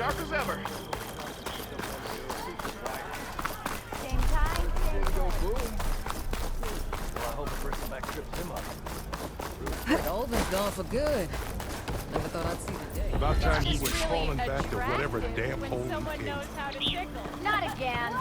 Sharp as ever. Same time, same place. Well, I hope the first back trips him up. Olden's gone for good. Never thought I'd see the day. About time you went Really crawling back to whatever attractive damn when hole you someone came. knows how to tickle. Not again.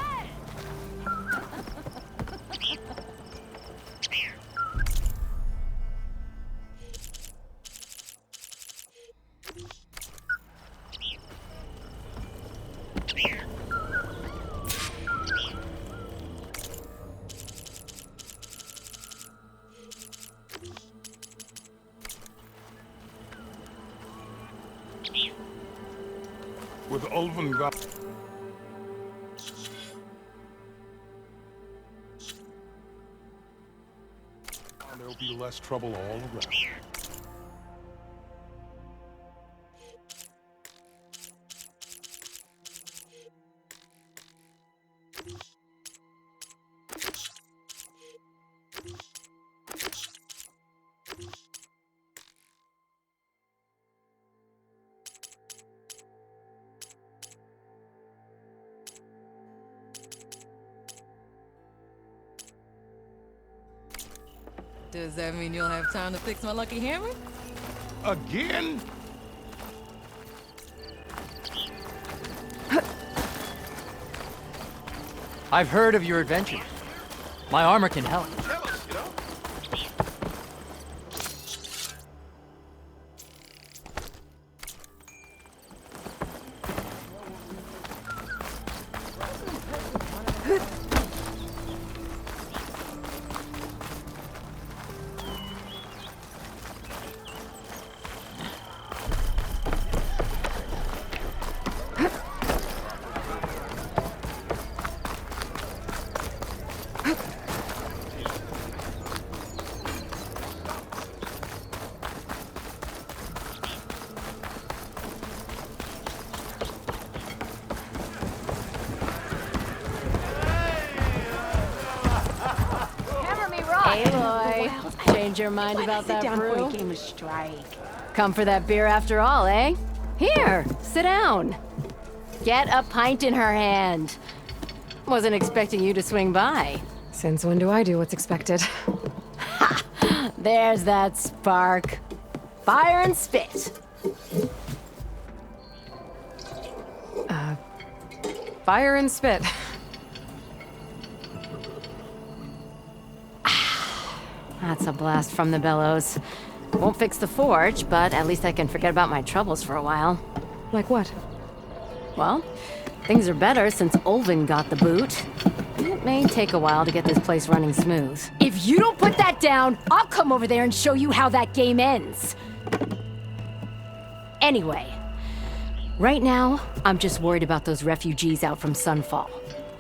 With Ulven got... There'll be less trouble all around. Does that mean you'll have time to fix my lucky hammer? Again? I've heard of your adventures. My armor can help. Tell us, you know? Aloy, change your mind about that brew? Game of strike. Come for that beer after all, eh? Here, sit down. Get a pint in her hand. Wasn't expecting you to swing by. Since when do I do what's expected? Ha! There's that spark. Fire and spit. Fire and spit. That's a blast from the bellows. Won't fix the forge, but at least I can forget about my troubles for a while. Like what? Well, things are better since Ulven got the boot. It may take a while to get this place running smooth. If you don't put that down, I'll come over there and show you how that game ends. Anyway, right now, I'm just worried about those refugees out from Sunfall.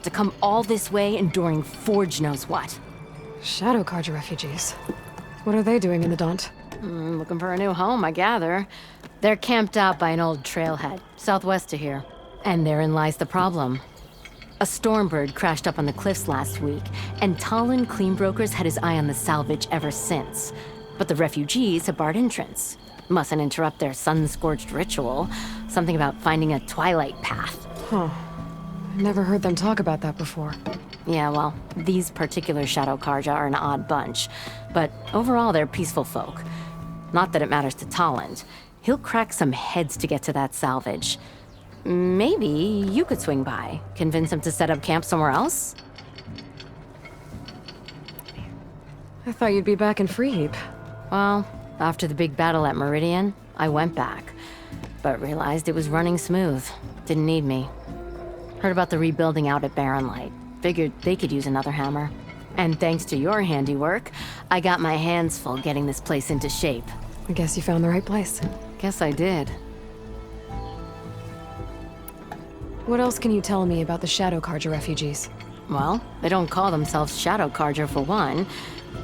To come all this way enduring Forge knows what. Shadow Carja refugees. What are they doing in the Daunt? Looking for a new home, I gather. They're camped out by an old trailhead, southwest of here. And therein lies the problem. A Stormbird crashed up on the cliffs last week, and Talon Cleanbrokers had his eye on the salvage ever since. But the refugees have barred entrance. Mustn't interrupt their sun-scorched ritual. Something about finding a twilight path. Huh. Never heard them talk about that before. Yeah, well, these particular Shadow Carja are an odd bunch. But overall, they're peaceful folk. Not that it matters to Talon. He'll crack some heads to get to that salvage. Maybe you could swing by, convince him to set up camp somewhere else? I thought you'd be back in Freeheap. Well, after the big battle at Meridian, I went back. But realized it was running smooth. Didn't need me. Heard about the rebuilding out at Barren Light. Figured they could use another hammer. And thanks to your handiwork, I got my hands full getting this place into shape. I guess you found the right place. Guess I did. What else can you tell me about the Shadow Carja refugees? Well, they don't call themselves Shadow Carja for one.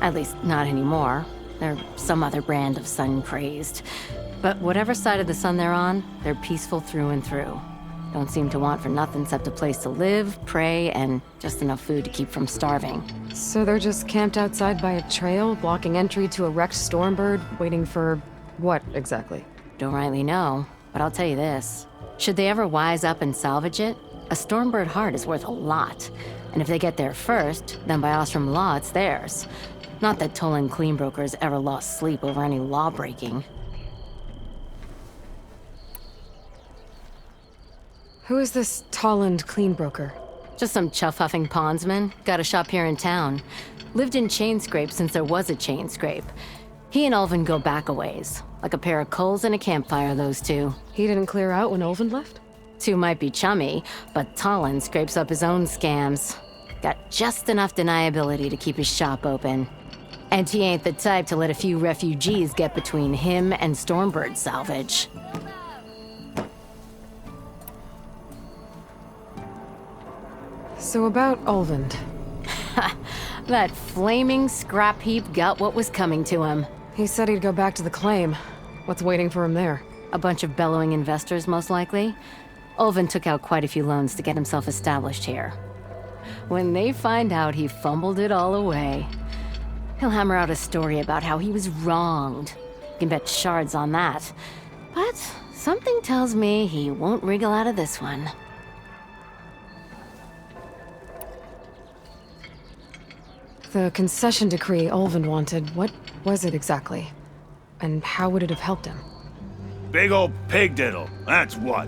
At least, not anymore. They're some other brand of sun-crazed. But whatever side of the sun they're on, they're peaceful through and through. Don't seem to want for nothing except a place to live, pray, and just enough food to keep from starving. So they're just camped outside by a trail, blocking entry to a wrecked Stormbird, waiting for what, exactly? Don't rightly know, but I'll tell you this. Should they ever wise up and salvage it, a Stormbird heart is worth a lot. And if they get there first, then by Ostrom law, it's theirs. Not that Tolan Cleanbrokers ever lost sleep over any law breaking. Who is this Tolland Cleanbroker? Just some chuff-huffing pondsman. Got a shop here in town. Lived in Chainscrape since there was a Chainscrape. He and Ulvin go back a ways. Like a pair of coals and a campfire, those two. He didn't clear out when Ulvin left? Two might be chummy, but Talon scrapes up his own scams. Got just enough deniability to keep his shop open. And he ain't the type to let a few refugees get between him and Stormbird salvage. So about Ulvin. That flaming scrap heap got what was coming to him. He said he'd go back to the claim. What's waiting for him there? A bunch of bellowing investors, most likely. Ulvin took out quite a few loans to get himself established here. When they find out he fumbled it all away, he'll hammer out a story about how he was wronged. You can bet shards on that. But something tells me he won't wriggle out of this one. The concession decree Ulvin wanted, what was it exactly? And how would it have helped him? Big old pig diddle, that's what.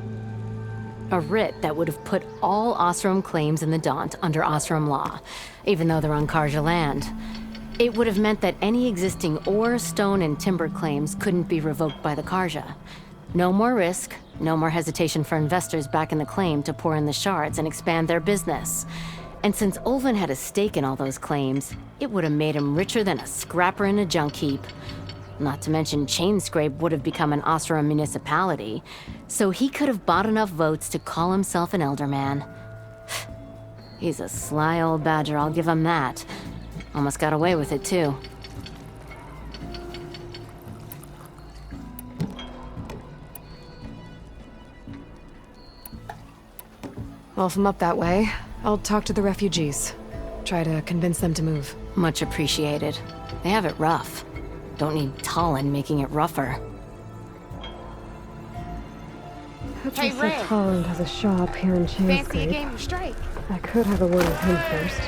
A writ that would have put all Ostrom claims in the Daunt under Ostrom law, even though they're on Karja land. It would have meant that any existing ore, stone, and timber claims couldn't be revoked by the Karja. No more risk, no more hesitation for investors back in the claim to pour in the shards and expand their business. And since Ulvin had a stake in all those claims, it would have made him richer than a scrapper in a junk heap. Not to mention Chainscrape would have become an Ostrom municipality, so he could have bought enough votes to call himself an elderman. He's a sly old badger, I'll give him that. Almost got away with it, too. Well, if I'm up that way, I'll talk to the refugees. Try to convince them to move. Much appreciated. They have it rough. Don't need Talon making it rougher. Petra said Tolland has a shop here in Chainscrape. Fancy a game of strike. I could have a word with him first.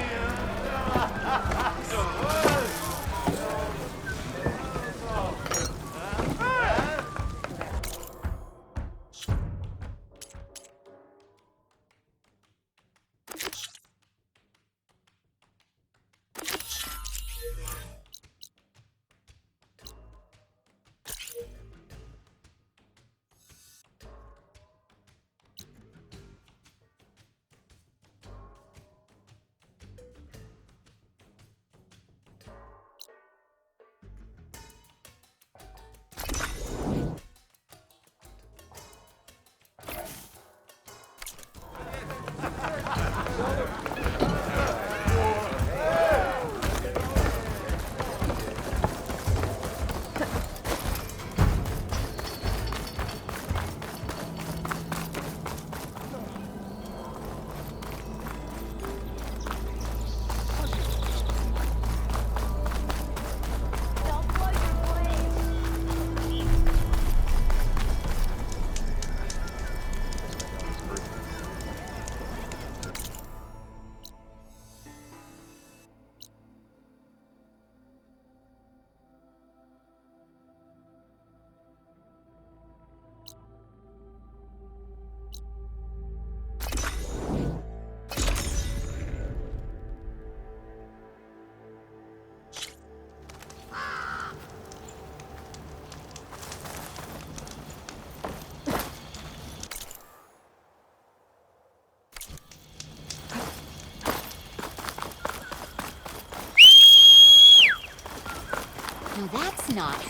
No, that's not.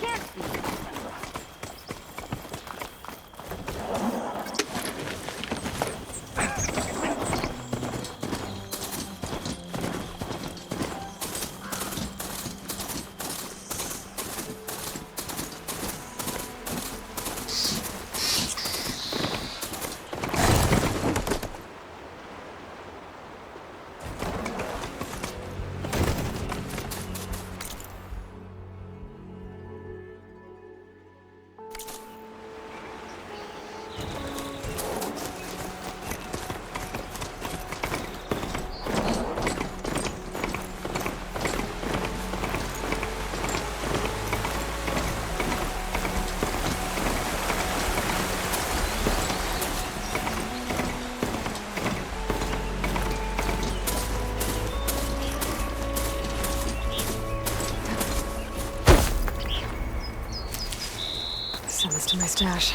Can't be. to my stash.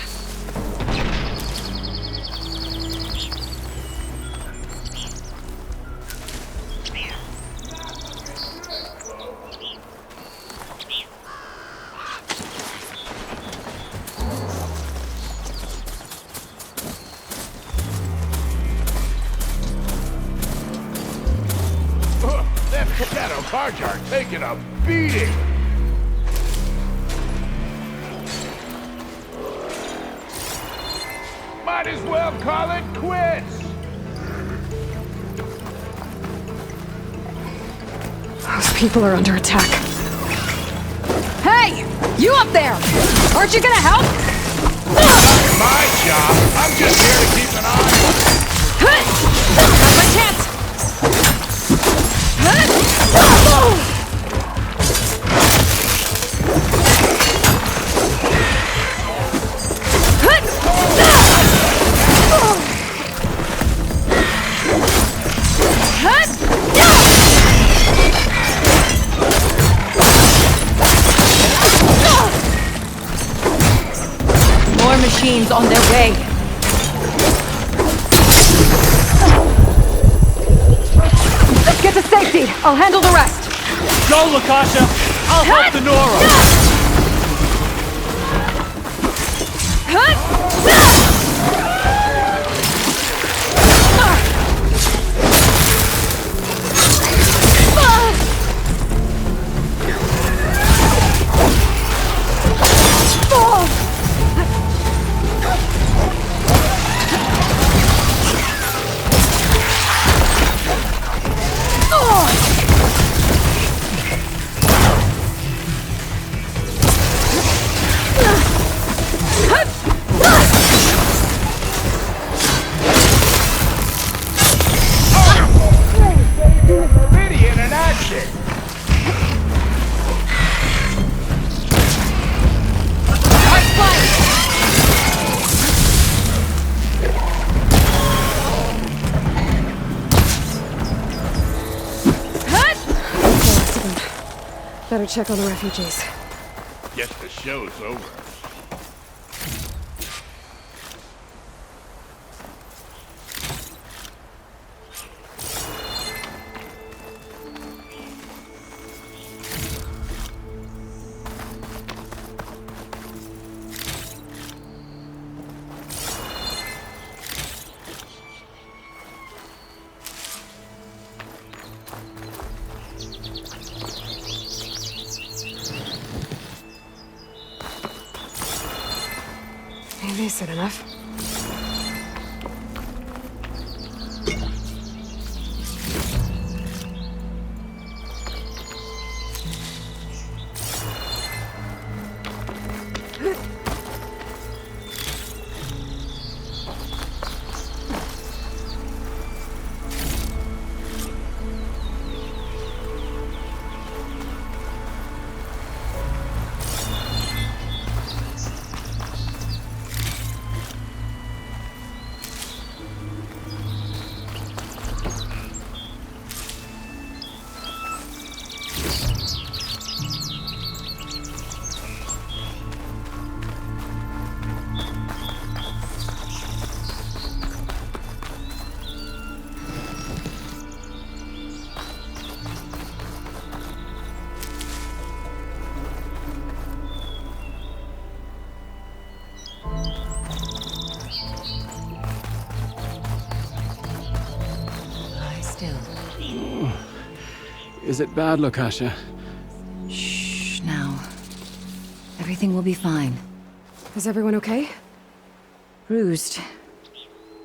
Them shadow cards are taking a beating. Might as well call it quits. Those people are under attack. Hey! You up there! Aren't you gonna help? My job. I'm just here to keep an eye on it. Now's my chance! More machines on their way. Let's get to safety. I'll handle the rest. Go, Lakasha! I'll help the Nora! Idiot in action. Better check on the refugees. Guess the show's over. Maybe is it enough? Is it bad, Lakasha? Shh, now. Everything will be fine. Is everyone okay? Bruised,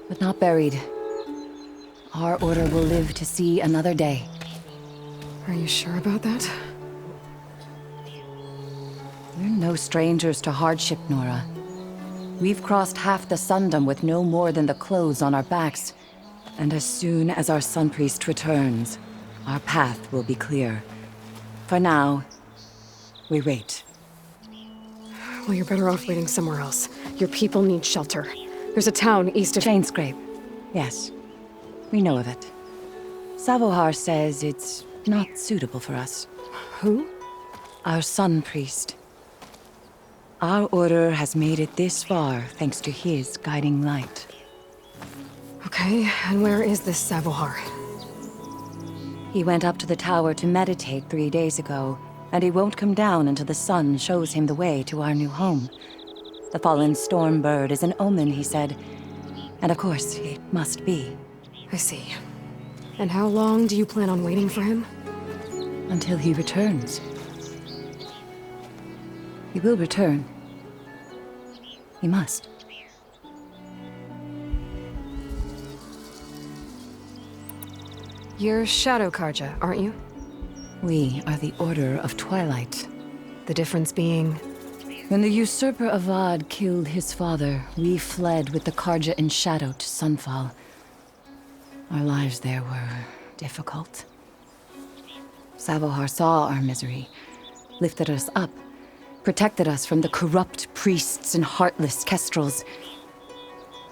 but not buried. Our order will live to see another day. Are you sure about that? We're no strangers to hardship, Nora. We've crossed half the Sundom with no more than the clothes on our backs. And as soon as our Sun Priest returns, our path will be clear. For now, we wait. Well, you're better off waiting somewhere else. Your people need shelter. There's a town east of... Chainscrape. Yes. We know of it. Savohar says it's not suitable for us. Who? Our Sun Priest. Our order has made it this far thanks to his guiding light. Okay, and where is this Savohar? He went up to the tower to meditate 3 days ago, and he won't come down until the sun shows him the way to our new home. The fallen storm bird is an omen, he said. And of course, it must be. I see. And how long do you plan on waiting for him? Until he returns. He will return. He must. You're Shadow Karja, aren't you? We are the Order of Twilight. The difference being... When the usurper Avad killed his father, we fled with the Karja in shadow to Sunfall. Our lives there were difficult. Savohar saw our misery, lifted us up, protected us from the corrupt priests and heartless kestrels.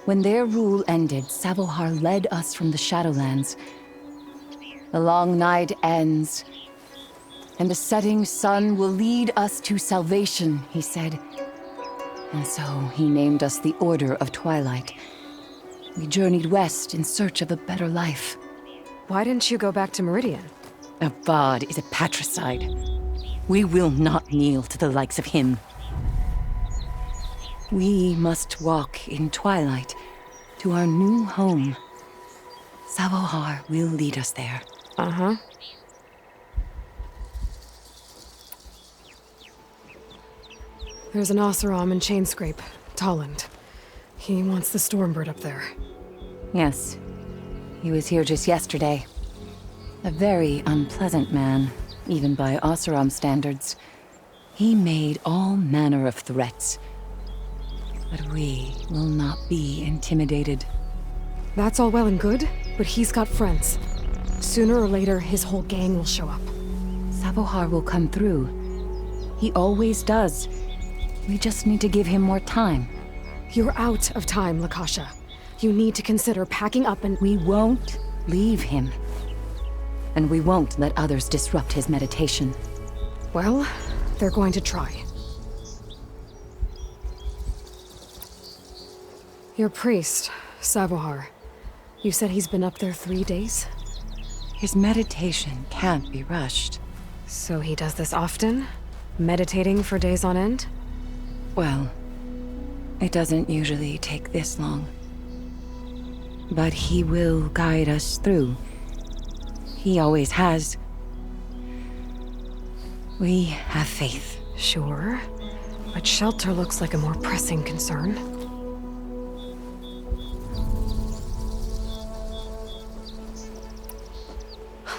When their rule ended, Savohar led us from the Shadowlands. The long night ends, and the setting sun will lead us to salvation, he said. And so he named us the Order of Twilight. We journeyed west in search of a better life. Why didn't you go back to Meridian? Avad is a patricide. We will not kneel to the likes of him. We must walk in twilight to our new home. Savohar will lead us there. Uh-huh. There's an Oseram in Chainscrape, Talanah. He wants the Stormbird up there. Yes. He was here just yesterday. A very unpleasant man, even by Oseram standards. He made all manner of threats. But we will not be intimidated. That's all well and good, but he's got friends. Sooner or later, his whole gang will show up. Savohar will come through. He always does. We just need to give him more time. You're out of time, Lakasha. You need to consider packing up and... We won't leave him. And we won't let others disrupt his meditation. Well, they're going to try. Your priest, Savohar. You said he's been up there 3 days? His meditation can't be rushed. So he does this often? Meditating for days on end? Well, it doesn't usually take this long. But he will guide us through. He always has. We have faith. Sure, but shelter looks like a more pressing concern.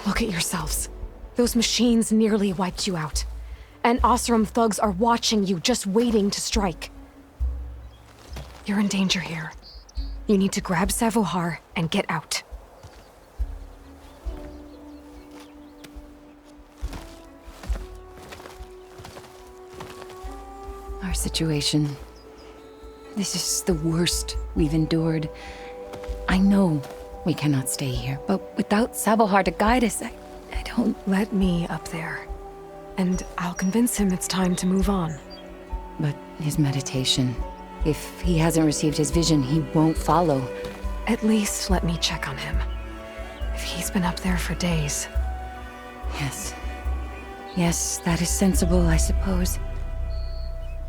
Look at yourselves. Those machines nearly wiped you out. And Oseram thugs are watching you, just waiting to strike. You're in danger here. You need to grab Savohar and get out. Our situation. This is the worst we've endured. I know we cannot stay here, but without Savohar to guide us, I don't... Let me up there. And I'll convince him it's time to move on. But his meditation... If he hasn't received his vision, he won't follow. At least let me check on him. If he's been up there for days. Yes. Yes, that is sensible, I suppose.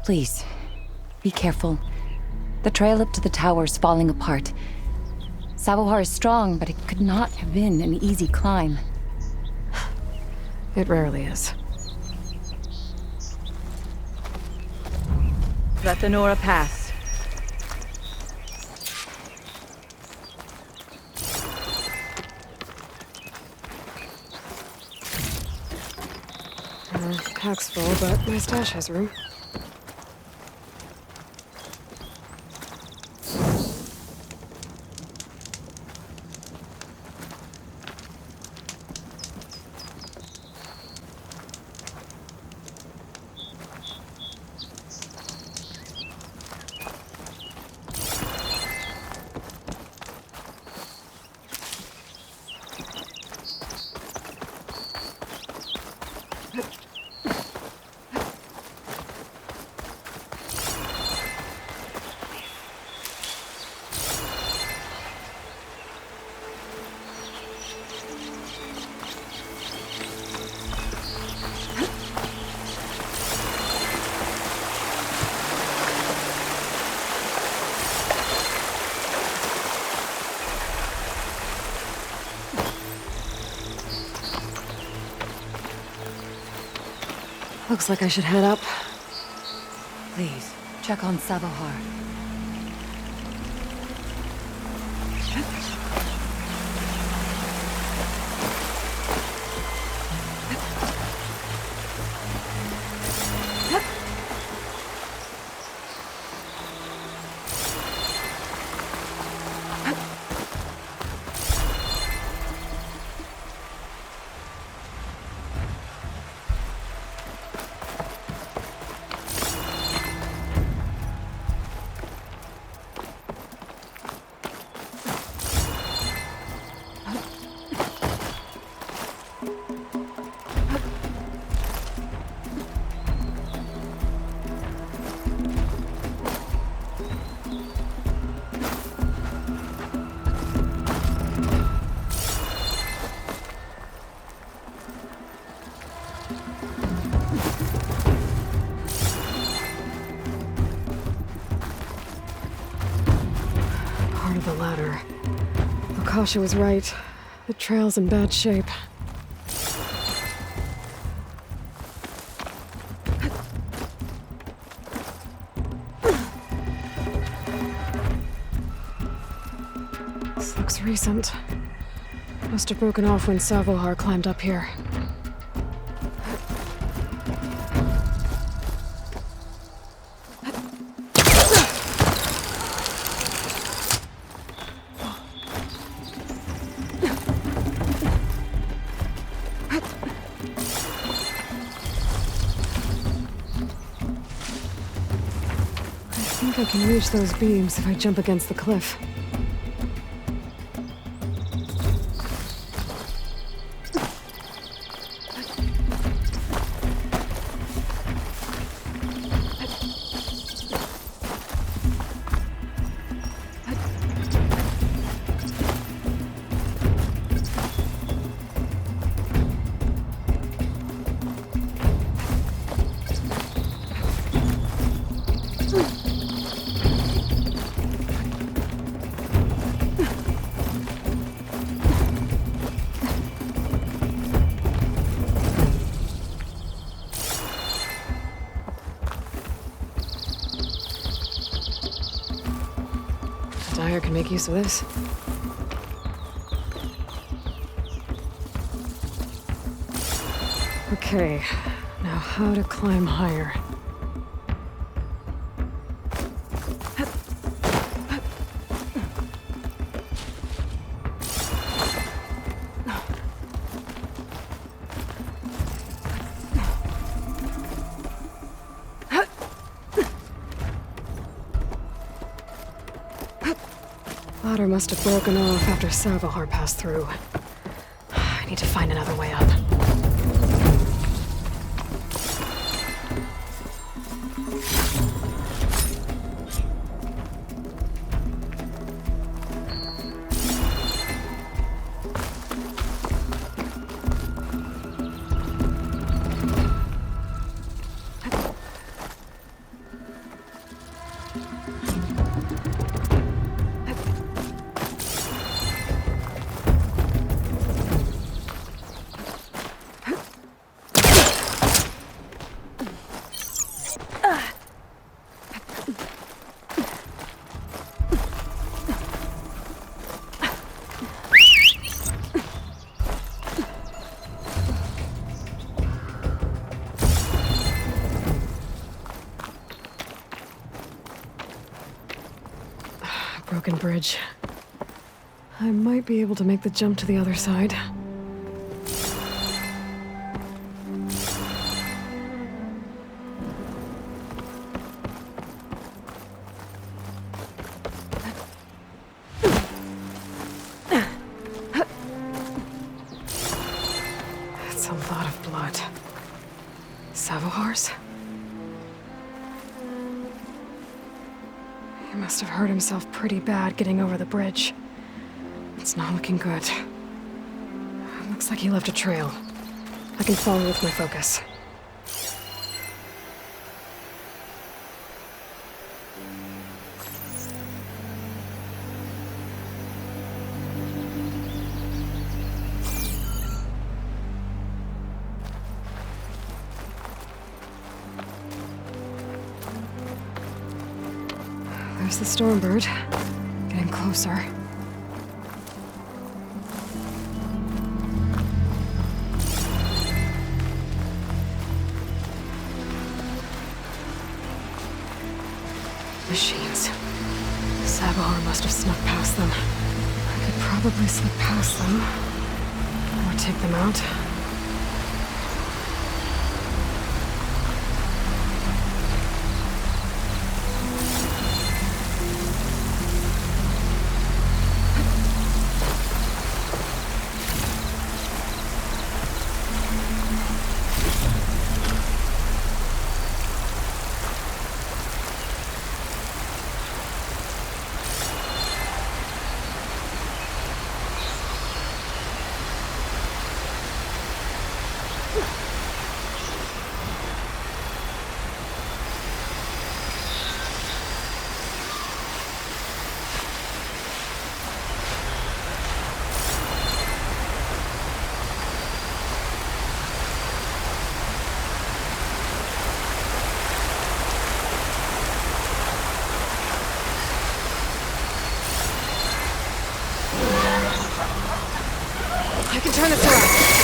Please, be careful. The trail up to the tower is falling apart. Savohar is strong, but it could not have been an easy climb. It rarely is. Let the Nora pass. Pack's full, but my stash has room. Looks like I should head up. Please, check on Savohar. The ladder. Akasha was right. The trail's in bad shape. This looks recent. Must have broken off when Savohar climbed up here. I can reach those beams if I jump against the cliff. I can make use of this. Okay, now how to climb higher. Ladder must have broken off after Savohar passed through. I need to find another way up. Broken bridge. I might be able to make the jump to the other side. That's a lot of blood. Savohar's? He must have hurt himself pretty bad getting over the bridge. It's not looking good. Looks like he left a trail. I can follow with my focus. There's the Stormbird. Getting closer. Machines. Saboteur must have snuck past them. I could probably slip past them. Or take them out. I can turn this around.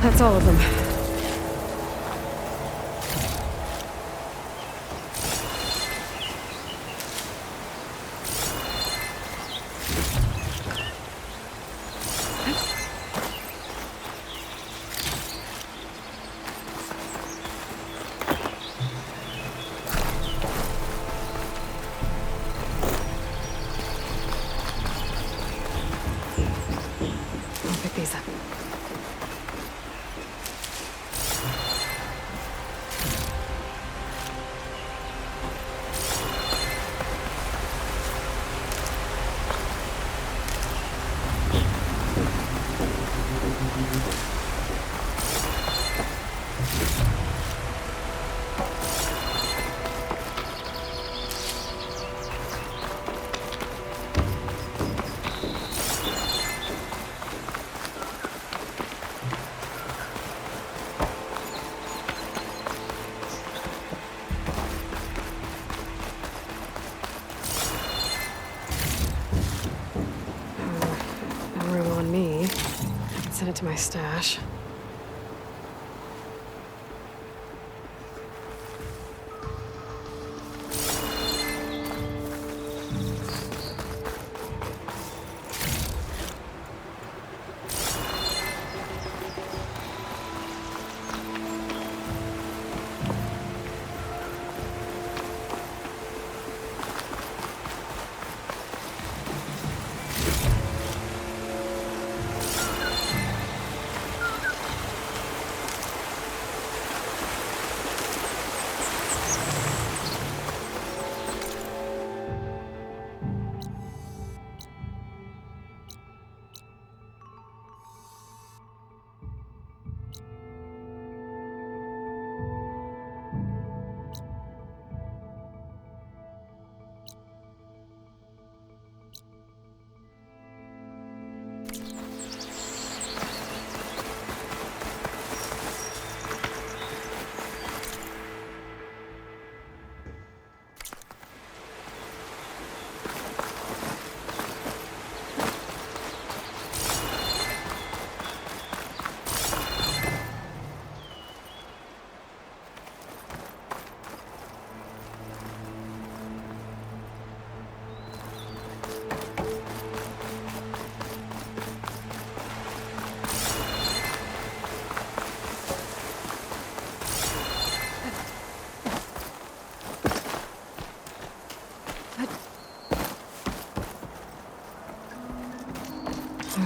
That's all of them. I'll pick these up. Send it to my stash.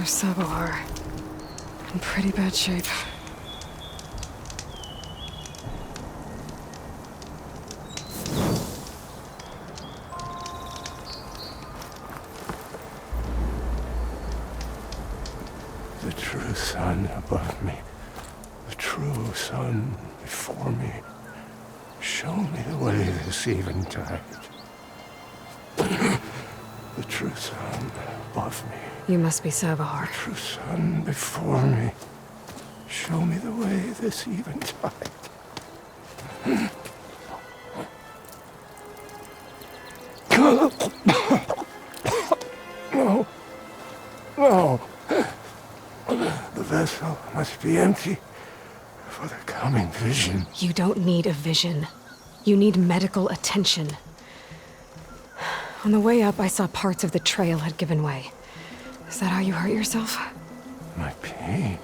There's Sabohar. In pretty bad shape. The true sun above me. The true sun before me. Show me the way this eventide. The true sun above me. You must be Sabohar. The true sun before me. Show me the way this eventide. No. No. The vessel must be empty for the coming vision. You don't need a vision. You need medical attention. On the way up, I saw parts of the trail had given way. Is that how you hurt yourself? My pain.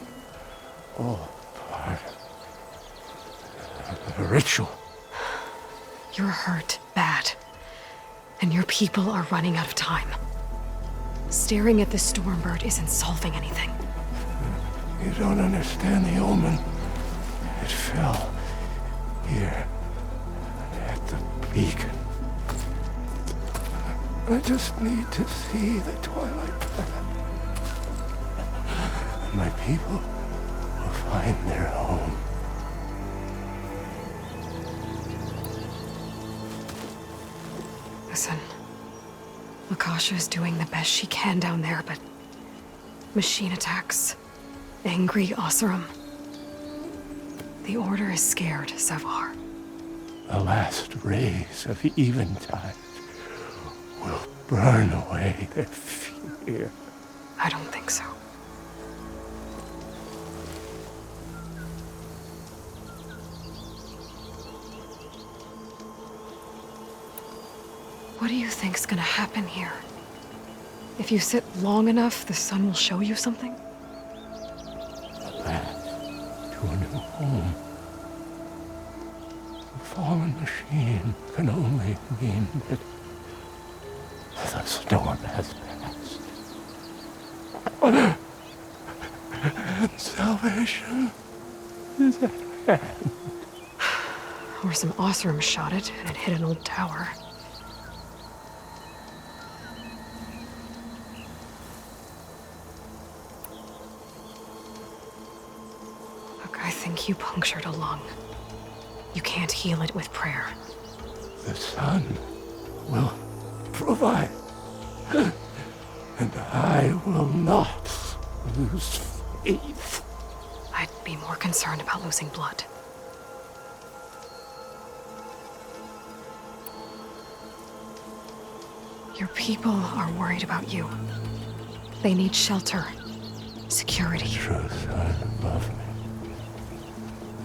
All part of the ritual. You're hurt bad. And your people are running out of time. Staring at the Stormbird isn't solving anything. You don't understand the omen. It fell here at the beacon. I just need to see the twilight path. And my people will find their home. Listen, Lakasha is doing the best she can down there, but machine attacks, angry Oseram. The Order is scared, Sabohar. The last rays of eventide will burn away their fear. I don't think so. What do you think's gonna happen here? If you sit long enough, the sun will show you something? A path to a new home. A fallen machine can only mean that the storm has passed. And salvation is at hand. Or some Oseram shot it, and it hit an old tower. Look, I think you punctured a lung. You can't heal it with prayer. The sun will provide. And I will not lose faith. I'd be more concerned about losing blood. Your people are worried about you. They need shelter, security. The true sun above me.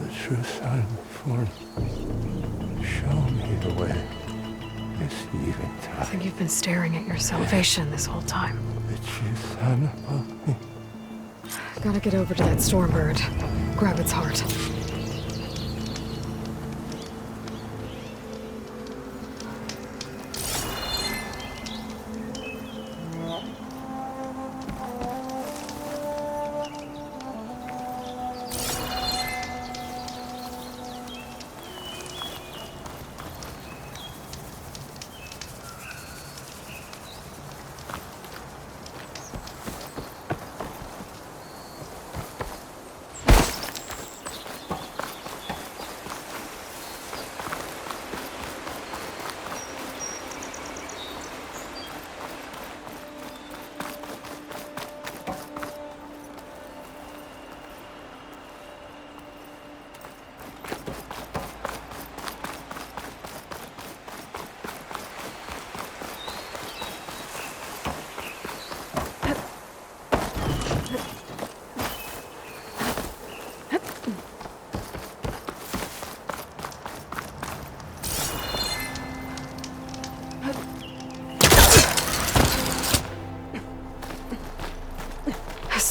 The true sun before me. Show me the way. This eventide. I think you've been staring at your salvation this whole time. The true sun above me. Gotta get over to that Stormbird. Grab its heart.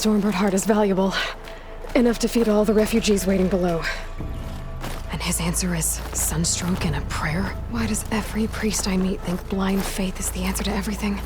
Stormbird heart is valuable. Enough to feed all the refugees waiting below. And his answer is sunstroke and a prayer? Why does every priest I meet think blind faith is the answer to everything?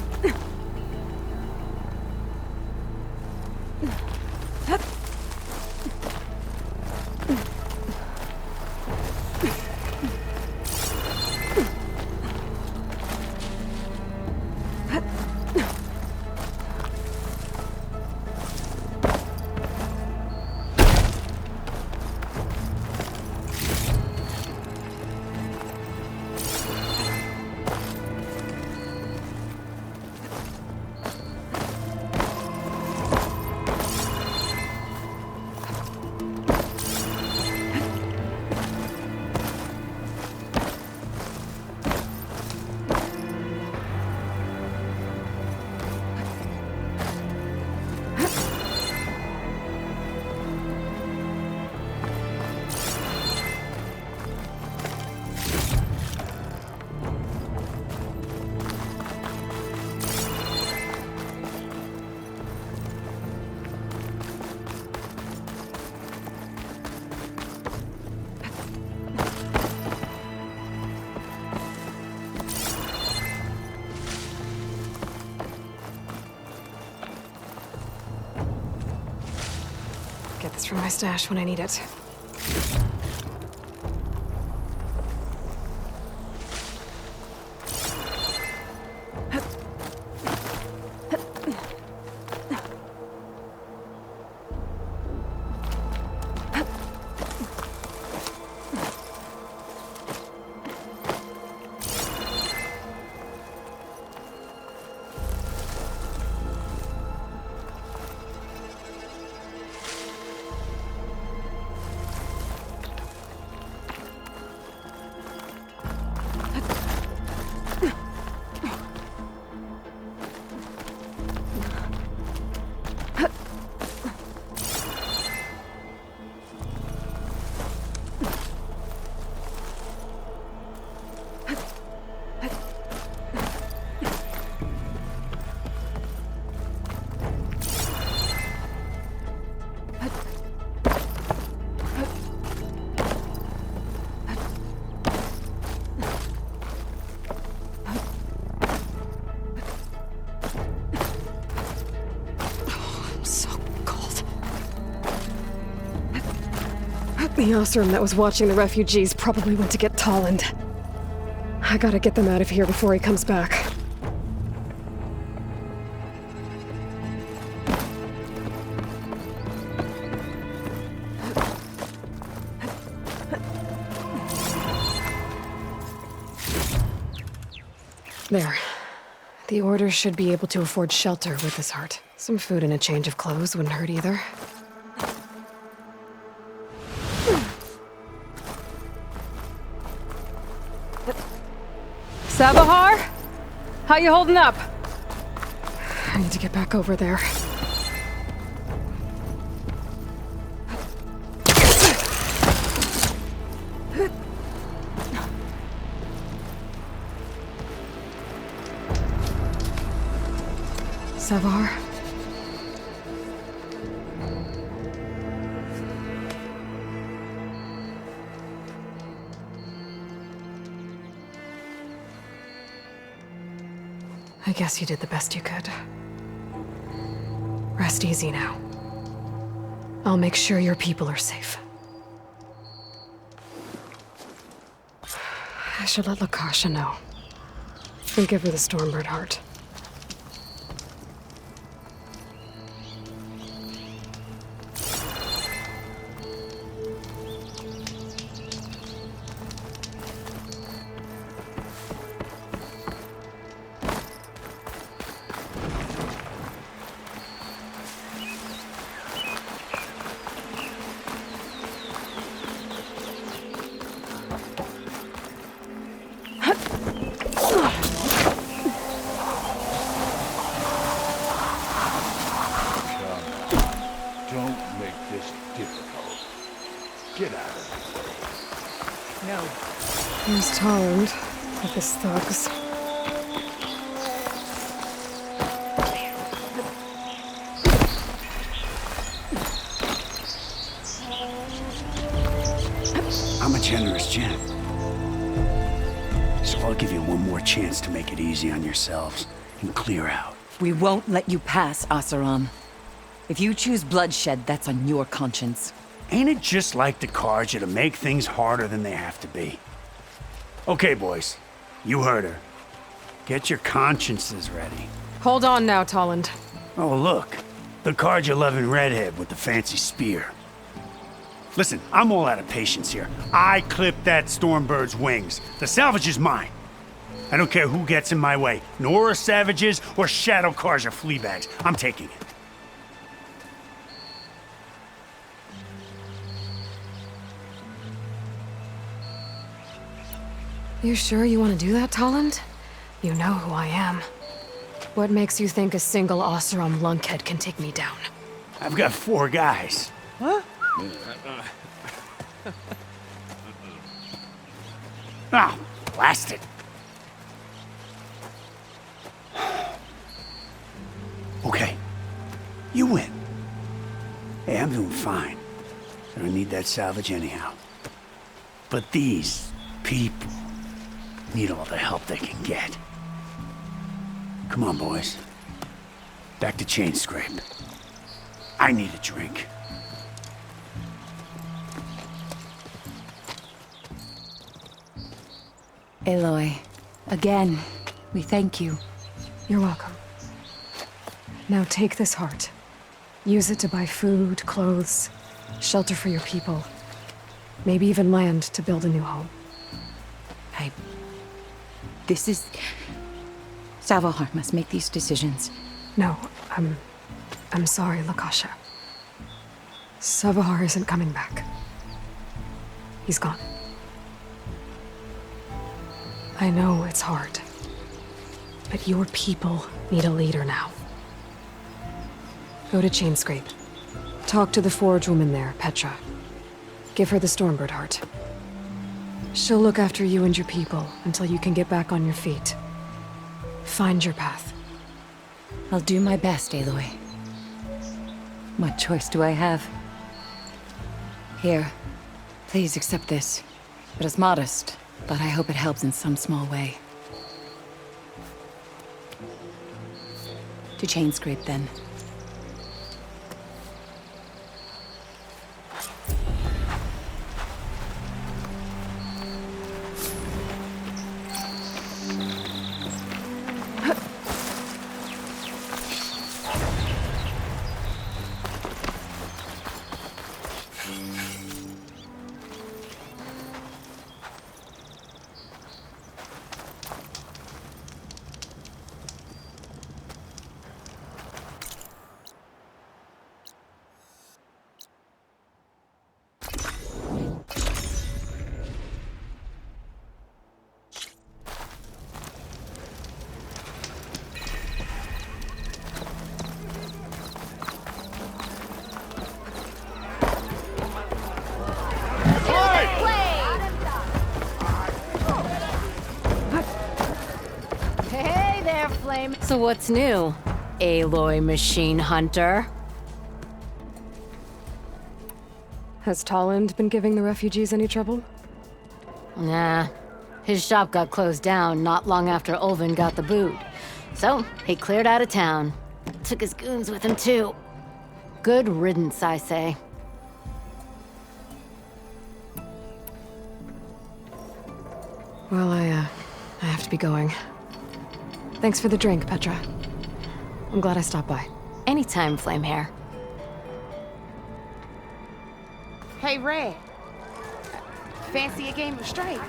gas from my stash when I need it. The Oseram that was watching the refugees probably went to get Talanah. I gotta get them out of here before he comes back. There. The Order should be able to afford shelter with this heart. Some food and a change of clothes wouldn't hurt either. Sabahar? How you holding up? I need to get back over there. Sabahar? I guess you did the best you could. Rest easy now. I'll make sure your people are safe. I should let Lakasha know. And give her the Stormbird heart. Here's Talanah with his thugs. I'm a generous gent. So I'll give you one more chance to make it easy on yourselves and clear out. We won't let you pass, Oseram. If you choose bloodshed, that's on your conscience. Ain't it just like the Carja to make things harder than they have to be? Okay, boys. You heard her. Get your consciences ready. Hold on now, Talanah. Oh, look. The Carja-loving redhead with the fancy spear. Listen, I'm all out of patience here. I clipped that Stormbird's wings. The salvage is mine. I don't care who gets in my way. Nora savages or Shadow Carja fleabags. I'm taking it. You sure you want to do that, Talanah? You know who I am. What makes you think a single Oseram lunkhead can take me down? I've got 4 guys. Huh? Oh, blast it. Okay. You win. Hey, I'm doing fine. I don't need that salvage anyhow. But these people need all the help they can get. Come on, boys. Back to Chain Scrape. I need a drink. Aloy, again, we thank you. You're welcome. Now take this heart. Use it to buy food, clothes, shelter for your people. Maybe even land to build a new home. This is... Savahar must make these decisions. No, I'm sorry, Lakasha. Savahar isn't coming back. He's gone. I know it's hard, but your people need a leader now. Go to Chainscrape. Talk to the Forgewoman there, Petra. Give her the Stormbird heart. She'll look after you and your people until you can get back on your feet. Find your path. I'll do my best, Aloy. What choice do I have? Here, please accept this. It is modest, but I hope it helps in some small way. To Chainscrape, then. So what's new, Aloy Machine Hunter? Has Talanah been giving the refugees any trouble? Nah. His shop got closed down not long after Ulvin got the boot. So, he cleared out of town. Took his goons with him, too. Good riddance, I say. Well, I have to be going. Thanks for the drink, Petra. I'm glad I stopped by. Anytime, Flamehair. Hey, Red. Fancy a game of strike?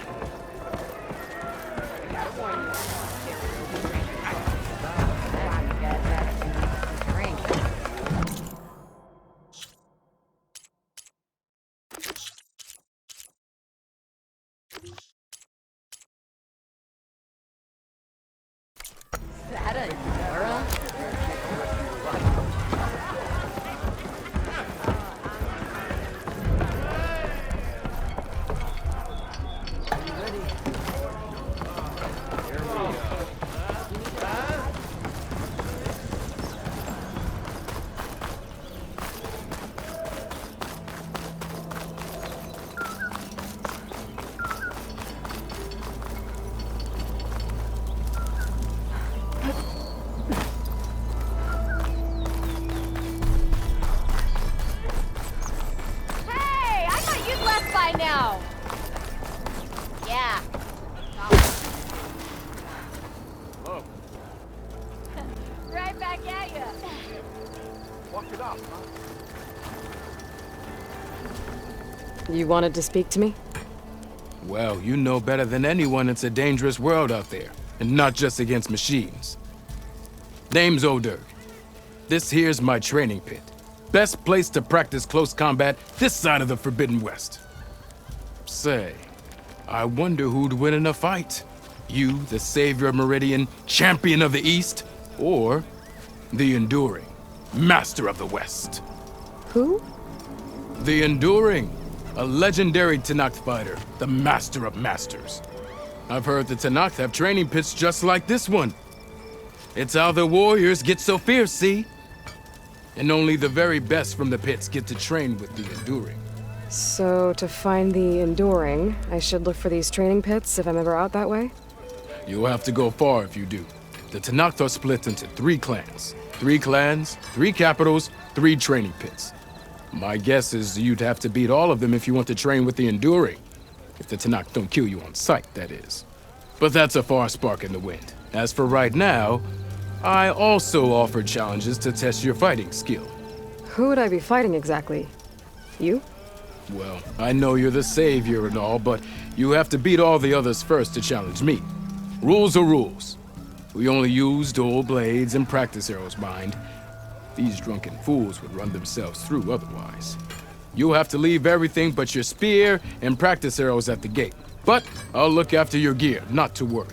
You wanted to speak to me? Well, you know better than anyone it's a dangerous world out there, and not just against machines. Name's Odur. This here's my training pit. Best place to practice close combat this side of the Forbidden West. Say, I wonder who'd win in a fight. You, the savior of Meridian, champion of the East, or the Enduring, master of the West. Who? The Enduring, a legendary Tenakth fighter, the master of masters. I've heard the Tenakth have training pits just like this one. It's how the warriors get so fierce, see? And only the very best from the pits get to train with the Enduring. So, to find the Enduring, I should look for these training pits if I'm ever out that way? You'll have to go far if you do. The Tenakth are split into 3 clans. 3 clans, 3 capitals, 3 training pits. My guess is you'd have to beat all of them if you want to train with the Enduring. If the Tenakth don't kill you on sight, that is. But that's a far spark in the wind. As for right now, I also offer challenges to test your fighting skill. Who would I be fighting exactly? You? Well, I know you're the savior and all, but you have to beat all the others first to challenge me. Rules are rules. We only use dual blades and practice arrows, mind. These drunken fools would run themselves through otherwise. You'll have to leave everything but your spear and practice arrows at the gate. But I'll look after your gear, not to worry.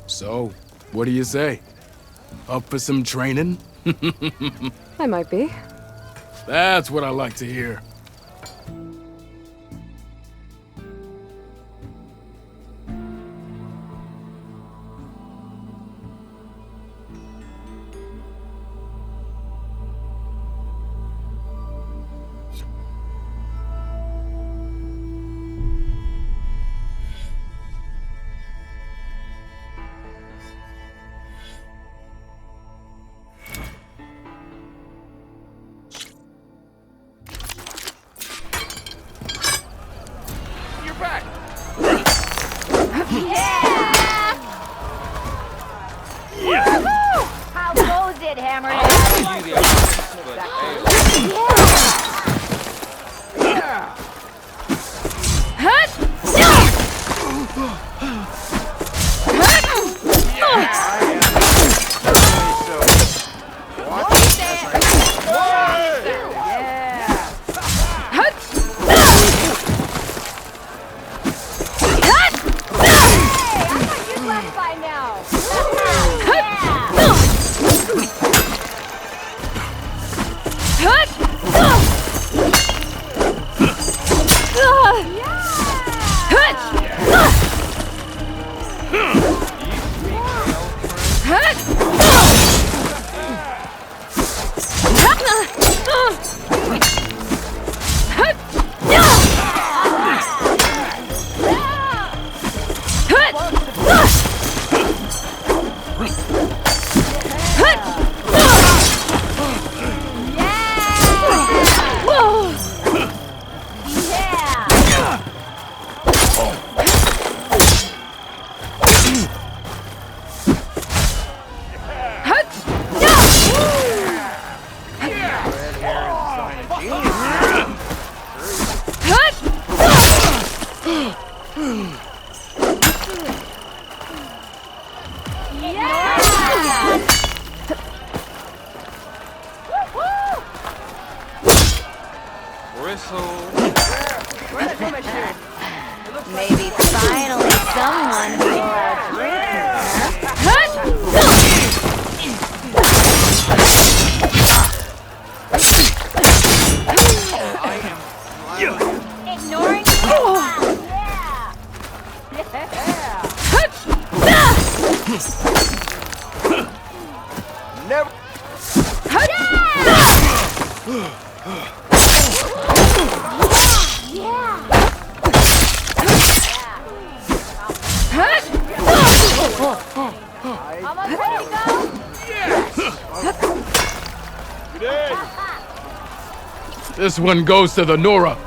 So, what do you say? Up for some training? I might be. That's what I like to hear. How goes it, Hammerhead? Maybe finally someone will ignoring you? Never. Almost ready to go? This one goes to the Nora.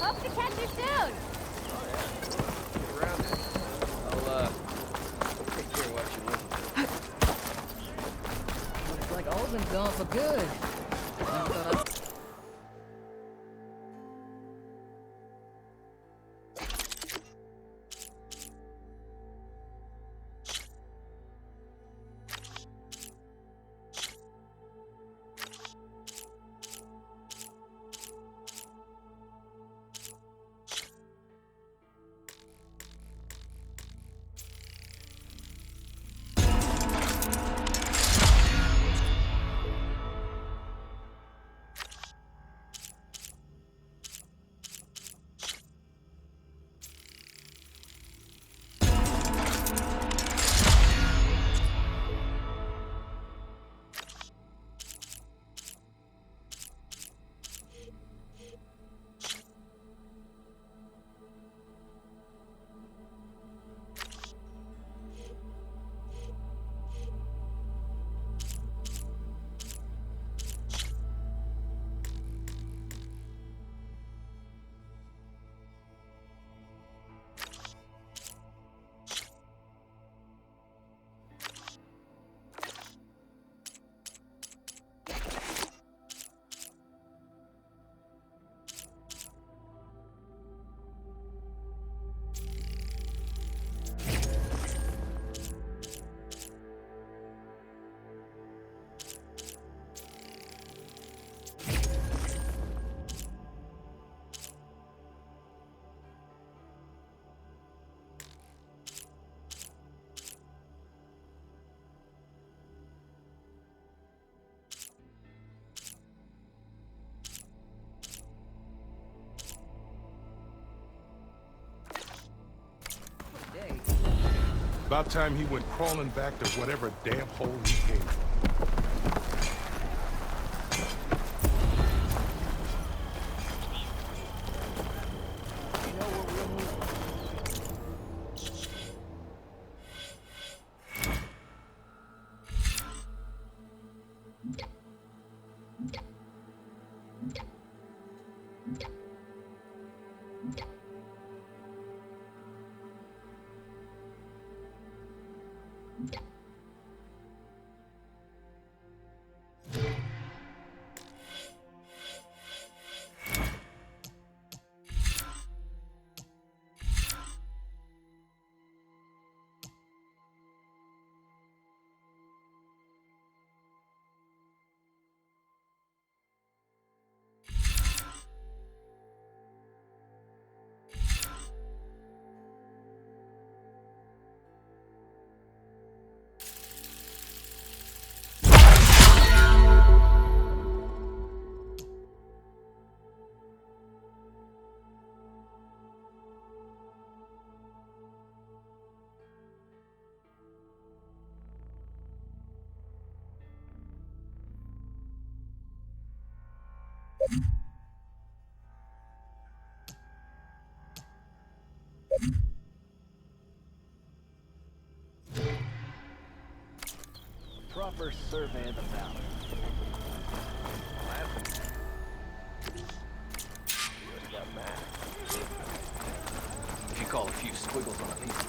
Hope to catch you soon. Get around it. I'll take care of what you want. Looks like Alden's gone for good. About time he went crawling back to whatever damn hole he came from. Proper survey of the valley. What got mad? If you call a few squiggles on a piece of